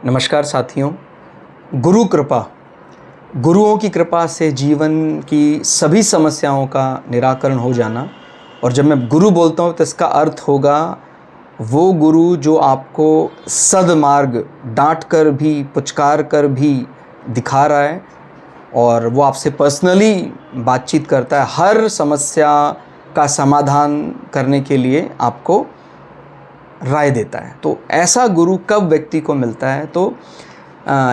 नमस्कार साथियों। गुरु कृपा, गुरुओं की कृपा से जीवन की सभी समस्याओं का निराकरण हो जाना। और जब मैं गुरु बोलता हूँ तो इसका अर्थ होगा वो गुरु जो आपको सद्मार्ग डांट कर भी, पुचकार कर भी दिखा रहा है और वो आपसे पर्सनली बातचीत करता है, हर समस्या का समाधान करने के लिए आपको राय देता है। तो ऐसा गुरु कब व्यक्ति को मिलता है? तो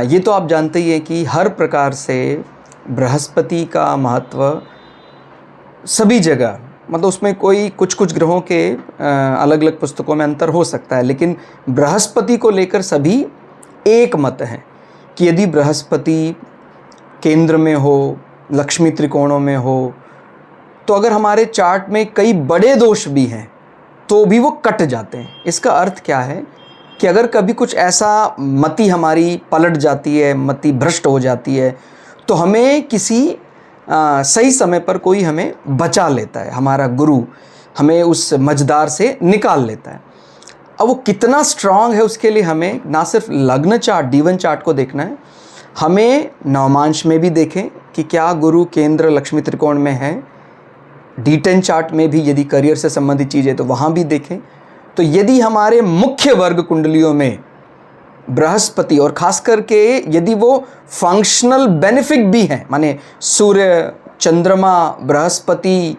ये तो आप जानते ही हैं कि हर प्रकार से बृहस्पति का महत्व सभी जगह, मतलब उसमें कोई कुछ ग्रहों के अलग अलग पुस्तकों में अंतर हो सकता है, लेकिन बृहस्पति को लेकर सभी एक मत हैं कि यदि बृहस्पति केंद्र में हो, लक्ष्मी त्रिकोणों में हो, तो अगर हमारे चार्ट में कई बड़े दोष भी हैं तो भी वो कट जाते हैं। इसका अर्थ क्या है कि अगर कभी कुछ ऐसा मति हमारी पलट जाती है, मति भ्रष्ट हो जाती है, तो हमें किसी सही समय पर कोई हमें बचा लेता है, हमारा गुरु हमें उस मझधार से निकाल लेता है। अब वो कितना स्ट्रांग है उसके लिए हमें ना सिर्फ लग्न चार्ट, डीवन चार्ट को देखना है, हमें नवमांश में भी देखें कि क्या गुरु केंद्र लक्ष्मी त्रिकोण में है। D10 चार्ट में भी यदि करियर से संबंधित चीज़ है तो वहाँ भी देखें। तो यदि हमारे मुख्य वर्ग कुंडलियों में बृहस्पति, और खास करके यदि वो फंक्शनल बेनिफिक भी हैं, माने सूर्य, चंद्रमा, बृहस्पति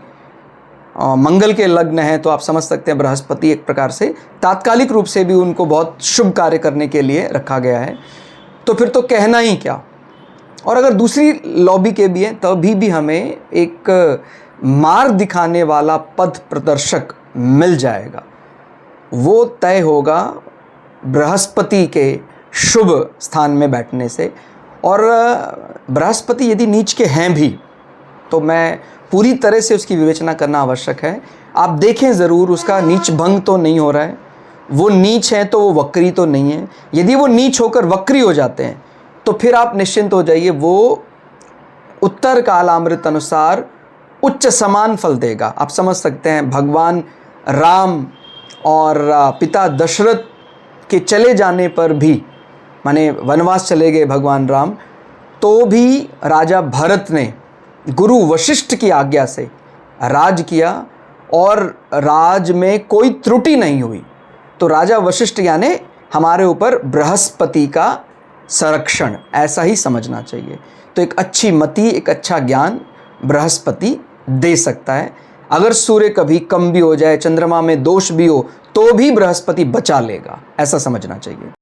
मंगल के लग्न हैं, तो आप समझ सकते हैं बृहस्पति एक प्रकार से तात्कालिक रूप से भी उनको बहुत शुभ कार्य करने के लिए रखा गया है। तो फिर तो कहना ही क्या। और अगर दूसरी लॉबी के भी हैं तभी भी हमें एक मार्ग दिखाने वाला पथ प्रदर्शक मिल जाएगा। वो तय होगा बृहस्पति के शुभ स्थान में बैठने से। और बृहस्पति यदि नीच के हैं भी तो मैं पूरी तरह से उसकी विवेचना करना आवश्यक है। आप देखें ज़रूर उसका नीच भंग तो नहीं हो रहा है, वो नीच है तो वो वक्री तो नहीं है। यदि वो नीच होकर वक्री हो जाते हैं तो फिर आप निश्चिंत हो जाइए, वो उत्तर कालामृत अनुसार उच्च समान फल देगा। आप समझ सकते हैं भगवान राम और पिता दशरथ के चले जाने पर भी, माने वनवास चले गए भगवान राम, तो भी राजा भरत ने गुरु वशिष्ठ की आज्ञा से राज किया और राज में कोई त्रुटि नहीं हुई। तो राजा वशिष्ठ यानी हमारे ऊपर बृहस्पति का संरक्षण, ऐसा ही समझना चाहिए। तो एक अच्छी मति, एक अच्छा ज्ञान बृहस्पति दे सकता है। अगर सूर्य कभी कम भी हो जाए, चंद्रमा में दोष भी हो, तो भी बृहस्पति बचा लेगा, ऐसा समझना चाहिए।